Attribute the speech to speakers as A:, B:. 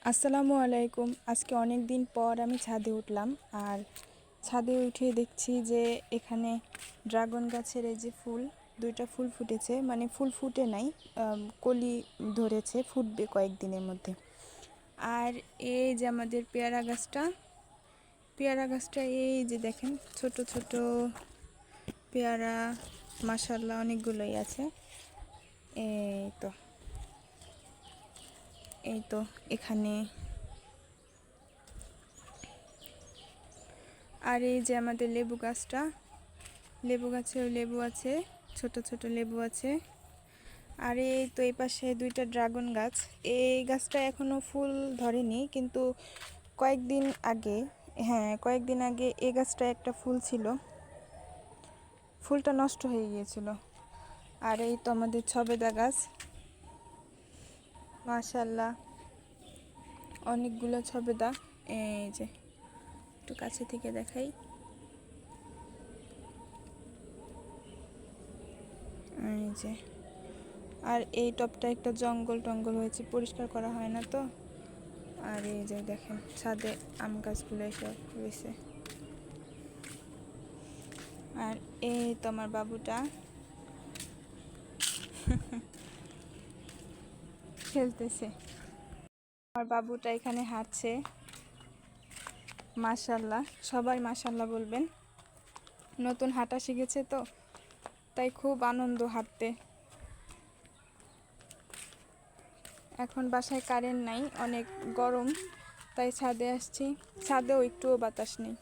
A: আসসালামু আলাইকুম। আজকে অনেক দিন পর আমি ছাদে উঠলাম। আর ছাদে উঠে দেখছি যে এখানে ড্রাগন গাছের এই যে ফুল, দুইটা ফুল ফুটেছে, মানে ফুল ফুটে নাই, কলি ধরেছে, ফুটবে কয়েকদিনের মধ্যে। আর এই যে আমাদের পেয়ারা গাছটা এই যে দেখেন, ছোট ছোট পেয়ারা, মাশাআল্লাহ অনেকগুলোই আছে। এই তো এই তো এখানে। আর এই যে আমাদের লেবু গাছটা, লেবু গাছেও লেবু আছে, ছোট ছোট লেবু আছে। আর এই তো এই পাশে দুইটা ড্রাগন গাছ। এই গাছটা এখনো ফুল ধরেনি, কিন্তু কয়েকদিন আগে, কয়েকদিন আগে এই গাছটা একটা ফুল ছিল, ফুলটা নষ্ট হয়ে গিয়েছিল। আর এই তো আমাদের ছবেদা গাছ, মাশাআল্লাহ অনেকগুলো ছবেদা। এই যে একটু কাছে থেকে দেখাই, এই যে। আর এই টপটা একটা জঙ্গল টঙ্গল হয়েছে, পরিষ্কার করা হয় না তো। আর এই যে দেখেন ছাদে আম গাছগুলো এসব হয়েছে। আর এই তো আমার বাবুটা খেলতেছে, আমার বাবুটা এখানে হাঁটছে। মাশাআল্লাহ, সবাই মাশাআল্লাহ বলবেন, নতুন হাঁটা শিখেছে তো, তাই খুব আনন্দ হাঁটতে। এখন বাসায় কারেন্ট নাই, অনেক গরম, তাই ছাদে আসছি। ছাদেও একটুও বাতাস নেই।